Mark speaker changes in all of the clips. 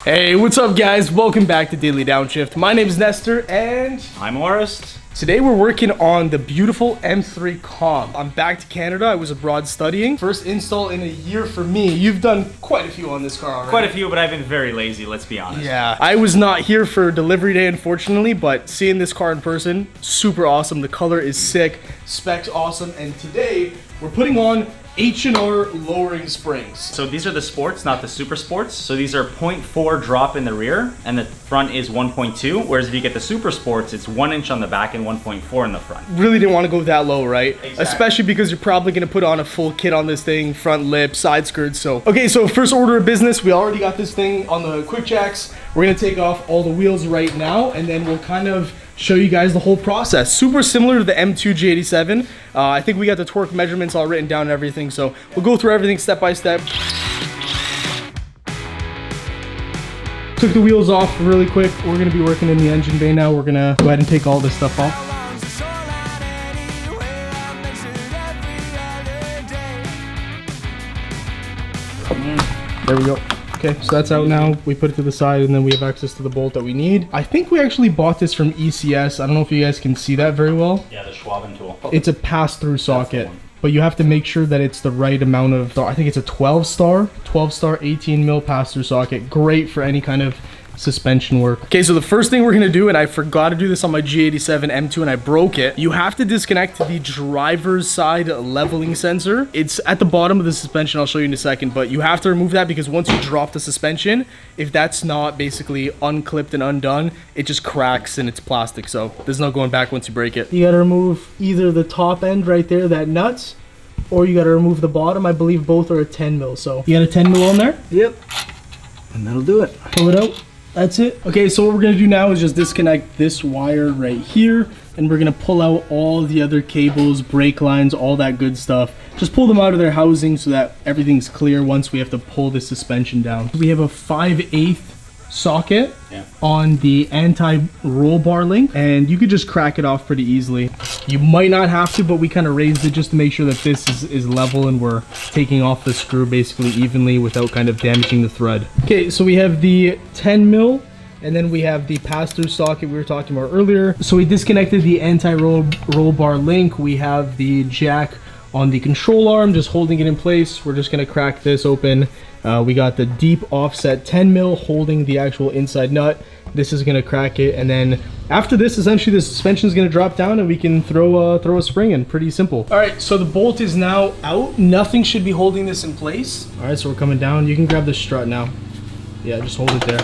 Speaker 1: Hey, what's up guys? Welcome back to Daily Downshift. My name is Nestor and
Speaker 2: I'm Orest.
Speaker 1: Today we're working on the beautiful M3 Comp. I'm back to Canada. I was abroad studying. First install in a year for me. You've done quite a few on this car already.
Speaker 2: Quite a few, but I've been very lazy, let's be honest.
Speaker 1: Yeah, I was not here for delivery day unfortunately, but seeing this car in person, super awesome. The color is sick, specs awesome, and today we're putting on H&R lowering springs.
Speaker 2: So these are the sports, not the super sports. So these are 0.4 drop in the rear and the front is 1.2. Whereas if you get the super sports, it's 1 inch on the back and 1.4 in the front.
Speaker 1: Really didn't want to go that low, right?
Speaker 2: Exactly.
Speaker 1: Especially because you're probably going to put on a full kit on this thing, front lip, side skirts. So, okay, so first order of business, we already got this thing on the quick jacks. We're going to take off all the wheels right now and then we'll kind of show you guys the whole process. Super similar to the M2 G87. I think we got the torque measurements all written down and everything, so we'll go through everything step by step. Took the wheels off really quick. We're gonna be working in the engine bay now. We're gonna go ahead and take all this stuff off. There we go. Okay, so that's out now. We put it to the side and then we have access to the bolt that we need. I think we actually bought this from ECS. I don't know if you guys can see that very well.
Speaker 2: Yeah, the Schwaben tool.
Speaker 1: It's a pass-through socket, but you have to make sure that it's the right amount of, I think it's a 12 star 18 mil pass-through socket. Great for any kind of suspension work. Okay, so the first thing we're gonna do, and I forgot to do this on my G87 M2 and I broke it, you have to disconnect the driver's side leveling sensor. It's at the bottom of the suspension, I'll show you in a second, but you have to remove that because once you drop the suspension, if that's not basically unclipped and undone, it just cracks and it's plastic, so there's no going back once you break it. You gotta remove either the top end right there, that nuts, or you gotta remove the bottom. I believe both are a 10 mil, so you got a 10 mil on there? Yep.
Speaker 2: And that'll do it.
Speaker 1: Pull it out. That's it. Okay, so what we're gonna do now is just disconnect this wire right here, and we're gonna pull out all the other cables, brake lines, all that good stuff. Just pull them out of their housing so that everything's clear once we have to pull the suspension down. We have a 5/8 socket on the anti-roll bar link, and you could just crack it off pretty easily. You might not have to, but we kind of raised it just to make sure that this is level and we're taking off the screw basically evenly without kind of damaging the thread. Okay, so we have the 10 mil and then we have the pass-through socket we were talking about earlier. So we disconnected the anti-roll bar link. We have the jack on the control arm, just holding it in place. We're just gonna crack this open. We got the deep offset 10 mil holding the actual inside nut. This is gonna crack it, and then after this, essentially the suspension is gonna drop down and we can throw a spring in. Pretty simple. All right, so the bolt is now out. Nothing should be holding this in place. All right, so we're coming down. You can grab the strut now. Yeah, just hold it there.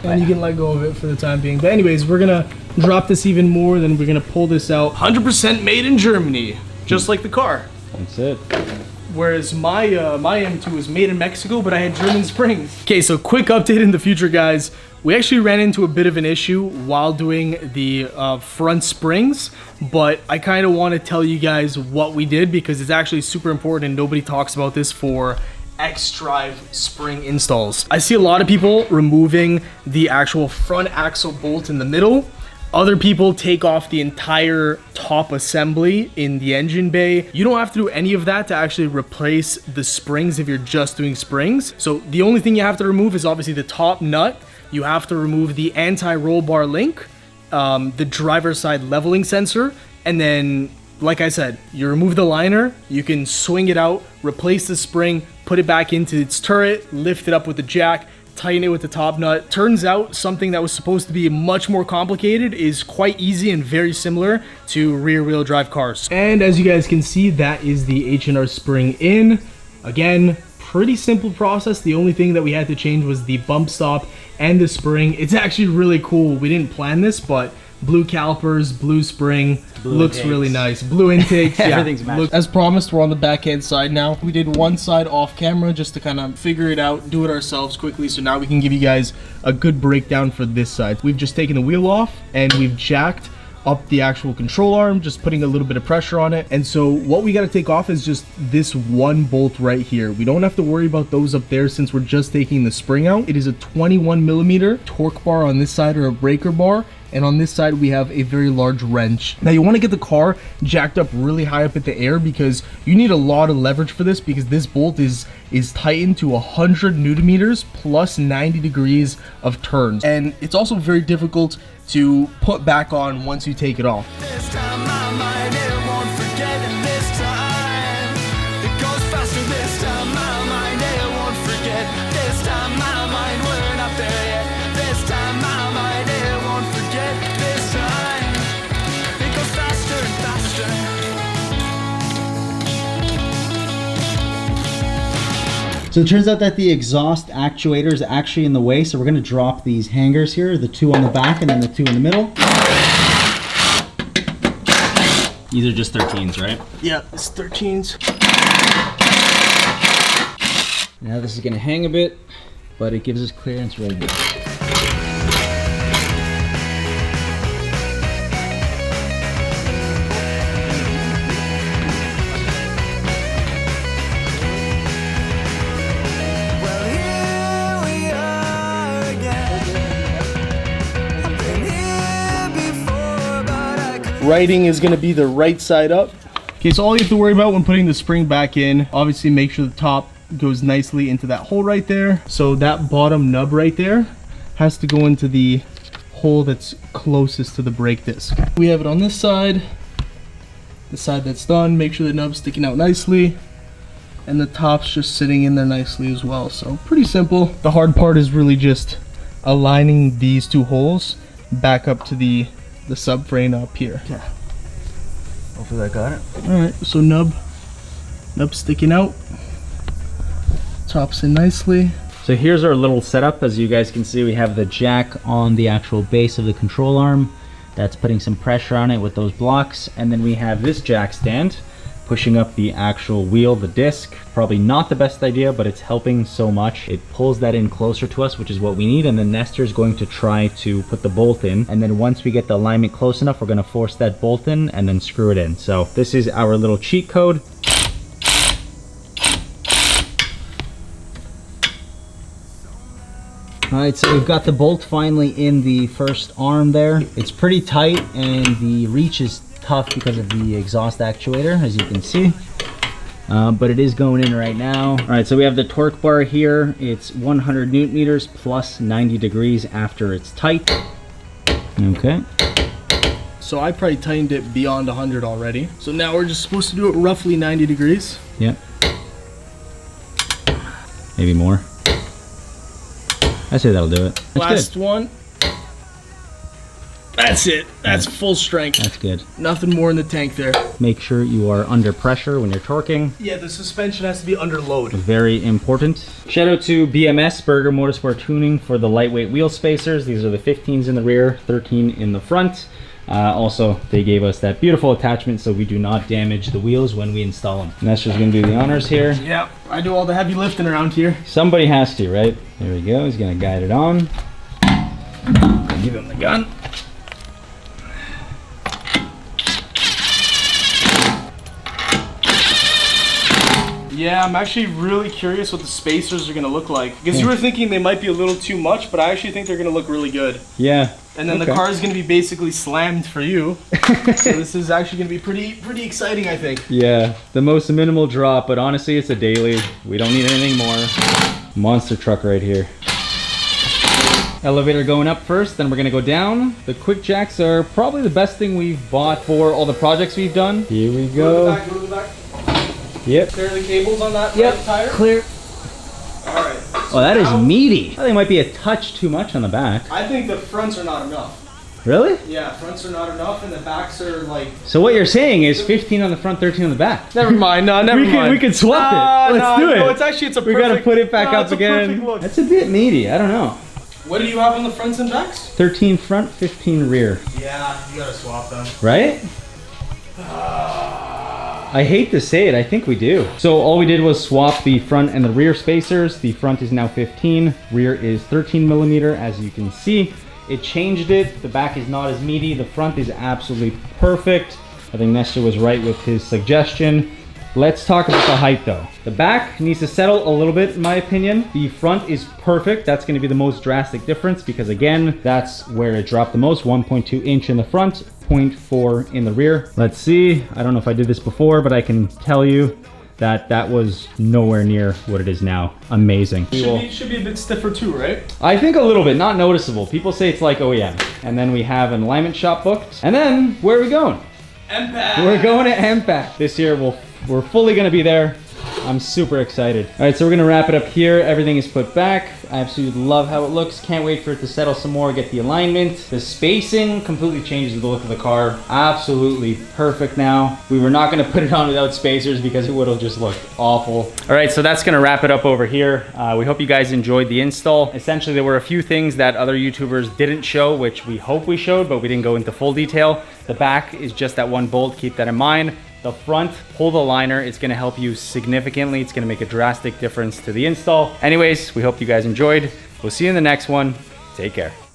Speaker 1: And you can let go of it for the time being. But anyways, we're gonna drop this even more, then we're gonna pull this out. 100% made in Germany, just like the car.
Speaker 2: That's it.
Speaker 1: Whereas my M2 was made in Mexico, but I had German springs. Okay, so quick update in the future, guys. We actually ran into a bit of an issue while doing the front springs, but I kind of want to tell you guys what we did because it's actually super important and nobody talks about this for X-Drive spring installs. I see a lot of people removing the actual front axle bolt in the middle. Other people take off the entire top assembly in the engine bay. You don't have to do any of that to actually replace the springs if you're just doing springs. So the only thing you have to remove is obviously the top nut. You have to remove the anti-roll bar link, the driver's side leveling sensor, and then, like I said, you remove the liner, you can swing it out, replace the spring, put it back into its turret, lift it up with the jack, tighten it with the top nut. Turns out something that was supposed to be much more complicated is quite easy and very similar to rear wheel drive cars. And as you guys can see, that is the H&R spring in. Again, pretty simple process. The only thing that we had to change was the bump stop and the spring. It's actually really cool. We didn't plan this, but blue calipers, blue spring, looks really nice. Blue intakes, yeah.
Speaker 2: Everything's matched.
Speaker 1: As promised, we're on the backhand side now. We did one side off camera just to kind of figure it out, do it ourselves quickly. So now we can give you guys a good breakdown for this side. We've just taken the wheel off and we've jacked up the actual control arm, just putting a little bit of pressure on it. And so what we got to take off is just this one bolt right here. We don't have to worry about those up there since we're just taking the spring out. It is a 21 millimeter torque bar on this side, or a breaker bar, And on this side, we have a very large wrench. Now you want to get the car jacked up really high up in the air because you need a lot of leverage for this, because this bolt is tightened to 100 Newton meters plus 90 degrees of turns. And it's also very difficult to put back on once you take it off.
Speaker 3: This time my mind, it won't forget it this time. It goes faster this time, my mind, it won't forget. This time my mind, we're not there yet. This time my mind, it won't forget. This time, it goes faster and faster.
Speaker 4: So it turns out that the exhaust actuator is actually in the way, so we're going to drop these hangers here, the two on the back and then the two in the middle.
Speaker 2: These are just 13s, right?
Speaker 1: Yeah, it's 13s.
Speaker 4: Now this is going to hang a bit, but it gives us clearance right now.
Speaker 3: Well, here we are again. I've been here before, but I could.
Speaker 1: Righting is going to be the right side up. Okay, so all you have to worry about when putting the spring back in, obviously make sure the top goes nicely into that hole right there. So that bottom nub right there has to go into the hole that's closest to the brake disc. We have it on this side, the side that's done. Make sure the nub's sticking out nicely, and the top's just sitting in there nicely as well. So pretty simple. The hard part is really just aligning these two holes back up to the subframe up here. Yeah.
Speaker 4: Hopefully I got it.
Speaker 1: All right, so nub sticking out, tops in nicely.
Speaker 2: So here's our little setup. As you guys can see, we have the jack
Speaker 4: On the actual base of the control arm, that's putting some pressure on it with those blocks,
Speaker 2: and then we have this jack stand pushing up the actual wheel, the disc. Probably not the best idea, but it's helping so much. It pulls that in closer to us, which is what we need, and then Nestor is going to try to put the bolt in, and then once we get the alignment close enough, we're going to force that bolt in and then screw it in. So this is our little cheat code.
Speaker 4: All right, so we've got the bolt finally in the first arm there. It's pretty tight and the reach is tough because of the exhaust actuator, as you can see. But it is going in right now.
Speaker 2: All right, so we have the torque bar here. It's 100 Newton meters plus 90 degrees after it's tight.
Speaker 4: Okay.
Speaker 1: So I probably tightened it beyond 100 already. So now we're just supposed to do it roughly 90 degrees.
Speaker 2: Yep. Maybe more. I say that'll do it. That's
Speaker 1: Last
Speaker 2: good.
Speaker 1: one. That's it. That's full strength.
Speaker 2: That's good.
Speaker 1: Nothing more in the tank there.
Speaker 2: Make sure you are under pressure when you're torquing.
Speaker 1: Yeah, the suspension has to be under load.
Speaker 2: Very important. Shout out to BMS, Burger Motorsport Tuning, for the lightweight wheel spacers. These are the 15s in the rear, 13 in the front. Also, they gave us that beautiful attachment so we do not damage the wheels when we install them. Nestor's gonna do the honors here.
Speaker 1: Yeah, I do all the heavy lifting around here.
Speaker 2: Somebody has to, right? There we go. He's gonna guide it on. Give him the gun.
Speaker 1: Yeah, I'm actually really curious what the spacers are gonna look like. Because you were thinking they might be a little too much, but I actually think they're gonna look really good.
Speaker 2: Yeah.
Speaker 1: And then the car is gonna be basically slammed for you. So this is actually gonna be pretty exciting, I think.
Speaker 2: Yeah, the most minimal drop, but honestly, it's a daily. We don't need anything more. Monster truck right here. Elevator going up first, then we're gonna go down. The quick jacks are probably the best thing we've bought for all the projects we've done. Here we go.
Speaker 1: Go to the back.
Speaker 2: Yep.
Speaker 1: Clear the cables on that right tire.
Speaker 4: Clear.
Speaker 1: Alright.
Speaker 2: Oh, that is meaty. I think it might be a touch too much on the back.
Speaker 1: I think the fronts are not enough.
Speaker 2: Really?
Speaker 1: Yeah, fronts are not enough and the backs are like...
Speaker 2: So what you're saying is 15 on the front, 13 on the back.
Speaker 1: Never mind, no, never mind.
Speaker 2: We could swap it. Let's do it.
Speaker 1: No, it's a perfect...
Speaker 2: We gotta put it back up
Speaker 1: it's a
Speaker 2: again.
Speaker 1: perfect look.
Speaker 2: That's a bit meaty. I don't know.
Speaker 1: What do you have on the fronts and backs?
Speaker 2: 13 front, 15 rear.
Speaker 1: Yeah, you gotta swap them.
Speaker 2: Right? I hate to say it, I think we do. So all we did was swap the front and the rear spacers. The front is now 15, rear is 13 millimeter, as you can see. It changed it. The back is not as meaty. The front is absolutely perfect. I think Nestor was right with his suggestion. Let's talk about the height though. The back needs to settle a little bit in my opinion. The front is perfect. That's gonna be the most drastic difference because again, that's where it dropped the most, 1.2 inch in the front, 0.4 in the rear. Let's see, I don't know if I did this before, but I can tell you that that was nowhere near what it is now. Amazing.
Speaker 1: Should be a bit stiffer too, right?
Speaker 2: I think a little bit, not noticeable. People say it's like OEM. And then we have an alignment shop booked. And then where are we going?
Speaker 1: MPAC.
Speaker 2: We're going to MPAC. This year we're fully gonna be there. I'm super excited. All right, so we're gonna wrap it up here. Everything is put back. I absolutely love how it looks. Can't wait for it to settle some more, get the alignment. The spacing completely changes the look of the car. Absolutely perfect now. We were not gonna put it on without spacers because it would have just looked awful. All right, so that's gonna wrap it up over here. We hope you guys enjoyed the install. Essentially, there were a few things that other YouTubers didn't show, which we hope we showed, but we didn't go into full detail. The back is just that one bolt, keep that in mind. The front, pull the liner. It's gonna help you significantly. It's gonna make a drastic difference to the install. Anyways, we hope you guys enjoyed. We'll see you in the next one. Take care.